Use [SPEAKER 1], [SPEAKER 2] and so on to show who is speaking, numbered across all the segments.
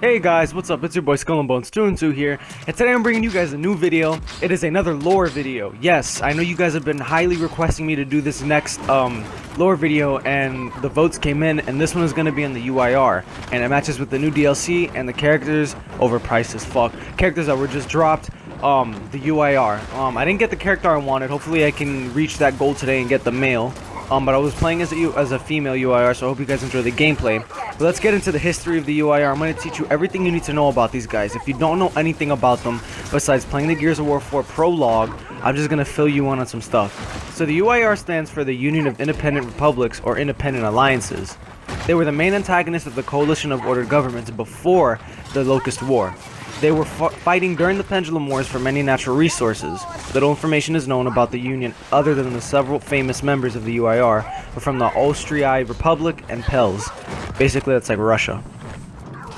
[SPEAKER 1] Hey guys, what's up? It's your boy Skull and Bones 2 here, and today I'm bringing you guys a new video. It is another lore video. Yes, I know you guys have been highly requesting me to do this next lore video, and the votes came in, and this one is going to be in the UIR, and it matches with the new DLC, and the characters overpriced as fuck. Characters that were just dropped, the UIR. I didn't get the character I wanted. Hopefully I can reach that goal today and get the male. But I was playing as a female UIR, so I hope you guys enjoy the gameplay. But let's get into the history of the UIR. I'm going to teach you everything you need to know about these guys. If you don't know anything about them, besides playing the Gears of War 4 prologue, I'm just going to fill you in on some stuff. So the UIR stands for the Union of Independent Republics, or Independent Alliances. They were the main antagonists of the Coalition of Ordered Governments before the Locust War. They were fighting during the Pendulum Wars for many natural resources. Little information is known about the Union other than the several famous members of the UIR were from the Austrian Republic and Pels. Basically, that's like Russia.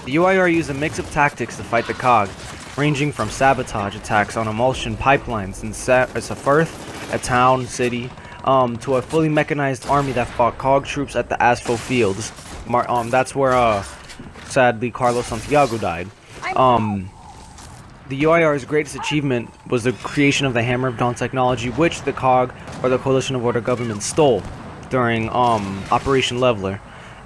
[SPEAKER 1] The UIR used a mix of tactics to fight the COG, ranging from sabotage attacks on emulsion pipelines in Safarth, a town, city, to a fully mechanized army that fought COG troops at the Asfo Fields. That's where, sadly, Carlos Santiago died. The UIR's greatest achievement was the creation of the Hammer of Dawn technology, which the COG, or the Coalition of Order Government, stole during Operation Leveler,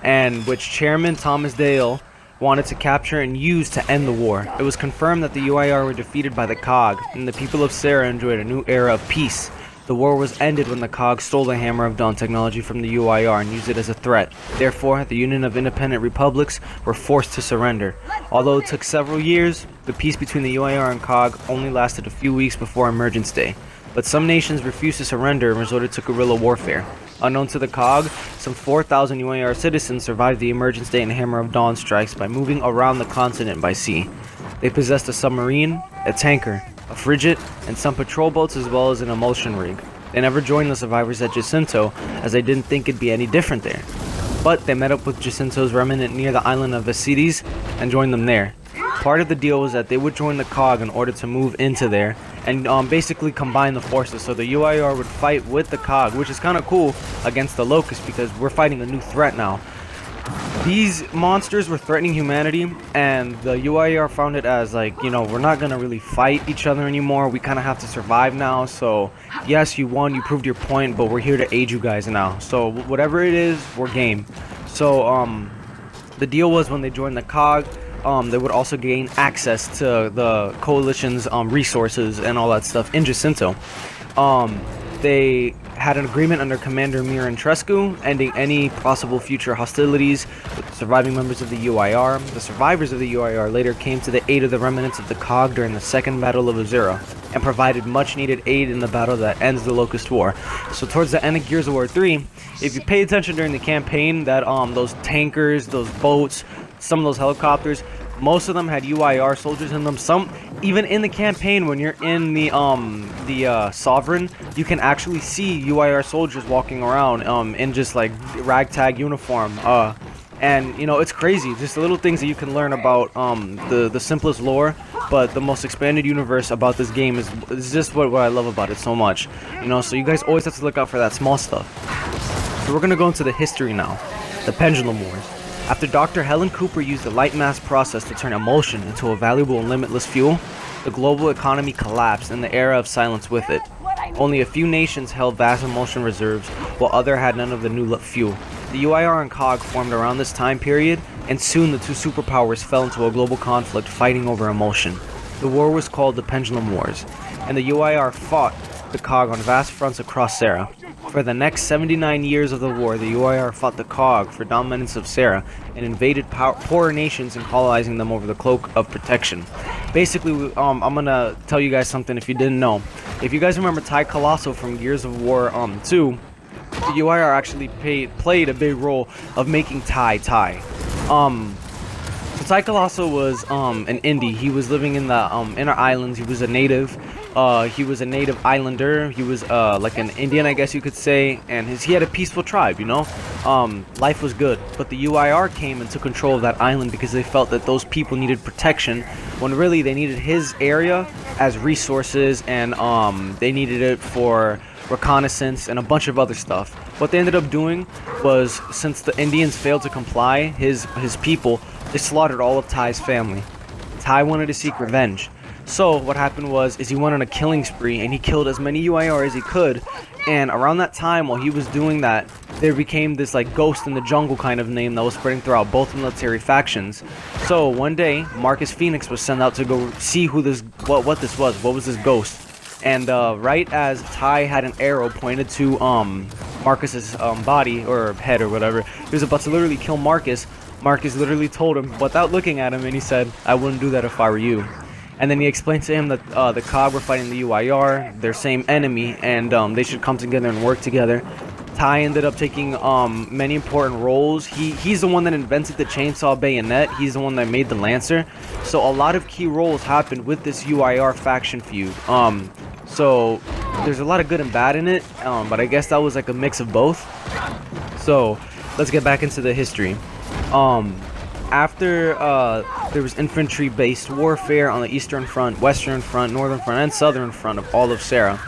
[SPEAKER 1] and which Chairman Thomas Dale wanted to capture and use to end the war. It was confirmed that the UIR were defeated by the COG, and the people of Sarah enjoyed a new era of peace. The war was ended when the COG stole the Hammer of Dawn technology from the UIR and used it as a threat. Therefore, the Union of Independent Republics were forced to surrender. Although it took several years, the peace between the UIR and COG only lasted a few weeks before Emergence Day. But some nations refused to surrender and resorted to guerrilla warfare. Unknown to the COG, some 4,000 UIR citizens survived the Emergence Day and Hammer of Dawn strikes by moving around the continent by sea. They possessed a submarine, a tanker, a frigate, and some patrol boats, as well as an emulsion rig. They never joined the survivors at Jacinto, as they didn't think it'd be any different there. But they met up with Jacinto's remnant near the island of Vasides and joined them there. Part of the deal was that they would join the COG in order to move into there and basically combine the forces, so the UIR would fight with the COG, which is kind of cool, against the Locust, because we're fighting a new threat now. These monsters were threatening humanity, and the UIR found it as like, you know, we're not gonna really fight each other anymore. We kind of have to survive now. So yes, you won, you proved your point, but we're here to aid you guys now. So whatever it is, we're game. So the deal was, when they joined the COG, they would also gain access to the coalition's resources and all that stuff in Jacinto. They had an agreement under Commander Miran Trescu, ending any possible future hostilities with surviving members of the UIR. The survivors of the UIR later came to the aid of the remnants of the COG during the Second Battle of Azura, and provided much needed aid in the battle that ends the Locust War. So towards the end of Gears of War 3, if you pay attention during the campaign, that those tankers, those boats, some of those helicopters, most of them had UIR soldiers in them. Some, even in the campaign, when you're in the Sovereign, you can actually see UIR soldiers walking around in just like ragtag uniform. And you know, it's crazy, just the little things that you can learn about the simplest lore, but the most expanded universe about this game is just what I love about it so much. You know, so you guys always have to look out for that small stuff. So we're gonna go into the history now. The Pendulum Wars. After Dr. Helen Cooper used the light mass process to turn emulsion into a valuable and limitless fuel, the global economy collapsed and the era of silence with it. Only a few nations held vast emulsion reserves, while others had none of the new fuel. The UIR and COG formed around this time period, and soon the two superpowers fell into a global conflict fighting over emulsion. The war was called the Pendulum Wars, and the UIR fought the COG on vast fronts across Sarah. For the next 79 years of the war, the UIR fought the COG for dominance of Sarah and invaded poorer nations and colonizing them over the cloak of protection. Basically, I'm gonna tell you guys something if you didn't know. If you guys remember Ty Colosso from Gears of War 2, the UIR actually played a big role of making Ty. So Ty Colosso was an indie. He was living in the inner islands. He was a native. He was a native islander. He was like an Indian, I guess you could say, and he had a peaceful tribe, you know. Life was good, but the UIR came and took control of that island because they felt that those people needed protection, when really they needed his area as resources, and they needed it for reconnaissance and a bunch of other stuff. What they ended up doing was, since the Indians failed to comply, his people They slaughtered all of Tai's family. Tai wanted to seek revenge. So what happened was he went on a killing spree and he killed as many UIR as he could. And around that time, while he was doing that, there became this like ghost in the jungle kind of name that was spreading throughout both military factions. So one day, Marcus Phoenix was sent out to go see who this what this was. What was this ghost? And right as Tai had an arrow pointed to Marcus's body or head or whatever, he was about to literally kill Marcus. Marcus literally told him without looking at him, and he said, "I wouldn't do that if I were you." And then he explained to him that the COG were fighting the UIR, their same enemy, and they should come together and work together. Tai ended up taking many important roles. He's the one that invented the chainsaw bayonet. He's the one that made the Lancer. So a lot of key roles happened with this UIR faction feud. So there's a lot of good and bad in it, but I guess that was like a mix of both. So let's get back into the history. After there was infantry-based warfare on the Eastern Front, Western Front, Northern Front, and Southern Front of all of Sarah.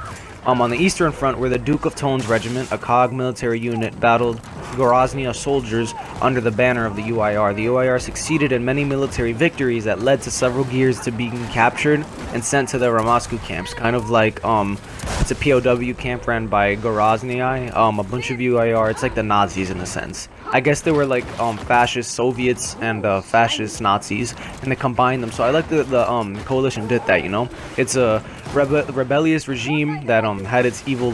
[SPEAKER 1] On the Eastern Front, where the Duke of Tone's regiment, a COG military unit, battled Goraznia soldiers under the banner of the UIR. The UIR succeeded in many military victories that led to several gears to being captured and sent to the Ramasku camps, kind of like it's a POW camp ran by Goraznia. A bunch of UIR, it's like the Nazis in a sense. I guess they were like fascist Soviets and fascist Nazis, and they combined them. So I like the coalition did that, you know. It's a rebellious regime that had its evil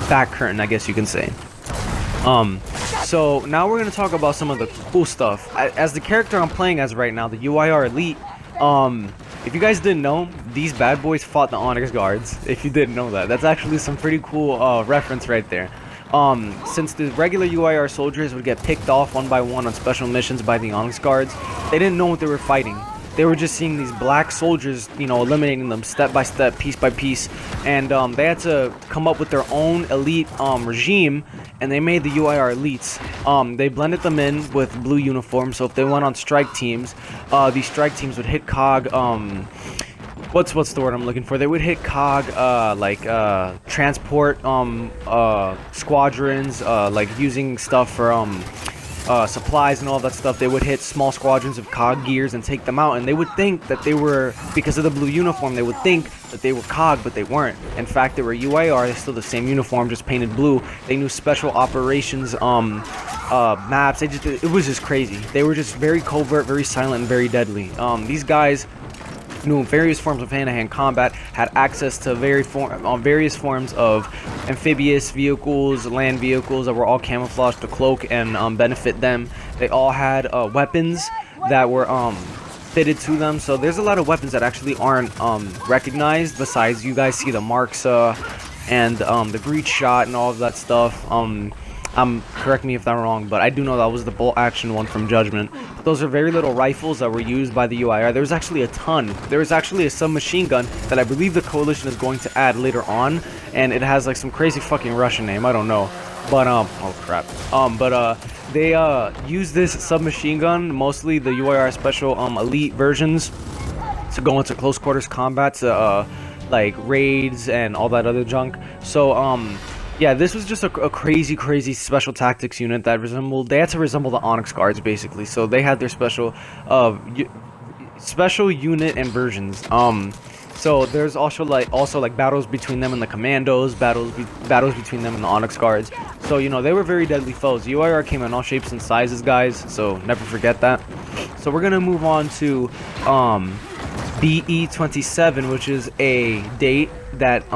[SPEAKER 1] back curtain, I guess you can say. So now we're gonna talk about some of the cool stuff. As the character I'm playing as right now, the UIR Elite, if you guys didn't know, these bad boys fought the Onyx Guards. If you didn't know that, that's actually some pretty cool reference right there. Since the regular UIR soldiers would get picked off one by one on special missions by the Onyx Guards, they didn't know what they were fighting. They were just seeing these black soldiers, you know, eliminating them step by step, piece by piece, and they had to come up with their own elite regime, and they made the UIR elites. They blended them in with blue uniforms, so if they went on strike teams, these strike teams would hit COG, what's the word I'm looking for? They would hit COG, transport squadrons, like using stuff for supplies and all that stuff. They would hit small squadrons of COG gears and take them out, and they would think that they were, because of the blue uniform, they would think that they were COG, but they weren't. In fact, they were UIR. They're still the same uniform, just painted blue. They knew special operations maps. It was just crazy. They were just very covert, very silent, and very deadly. These guys knew various forms of hand-to-hand combat, had access to various forms of amphibious vehicles, land vehicles that were all camouflaged to cloak and benefit them. They all had weapons that were fitted to them. So there's a lot of weapons that actually aren't recognized. Besides, you guys see the marks and the breach shot and all of that stuff. Correct me if I'm wrong, but I do know that was the bolt action one from Judgment. But those are very little rifles that were used by the UIR. There was actually a ton. There was actually a submachine gun that I believe the coalition is going to add later on, and it has like some crazy fucking Russian name. I don't know, but oh crap. They use this submachine gun, mostly the UIR special elite versions, to go into close quarters combat, to like raids and all that other junk. So yeah, this was just a crazy special tactics unit that they had to resemble the Onyx Guards basically. So they had their special unit and versions. So there's also like battles between them and the Commandos, battles between them and the Onyx Guards. So you know, they were very deadly foes. UIR came in all shapes and sizes, guys, so never forget that. So we're gonna move on to BE27, which is a date that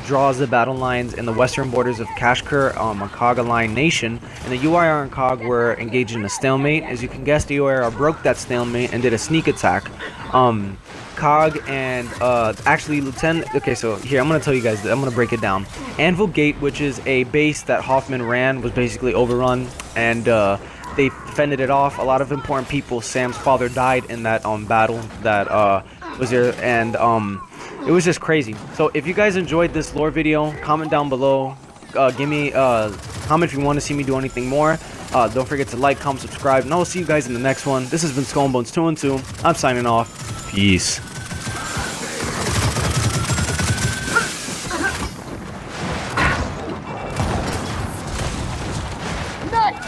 [SPEAKER 1] draws the battle lines in the western borders of Kashgar, a COG-aligned nation, and the UIR and COG were engaged in a stalemate. As you can guess, the UIR broke that stalemate and did a sneak attack. COG and actually Lieutenant. Okay, so here I'm gonna tell you guys. I'm gonna break it down. Anvil Gate, which is a base that Hoffman ran, was basically overrun, and they fended it off. A lot of important people. Sam's father died in that battle that was there, and it was just crazy. So if you guys enjoyed this lore video, comment down below. Give me comment if you want to see me do anything more. Don't forget to like, comment, subscribe, and I'll see you guys in the next one. This has been Skull and Bones 2 and 2. I'm signing off. Peace.
[SPEAKER 2] Nuts!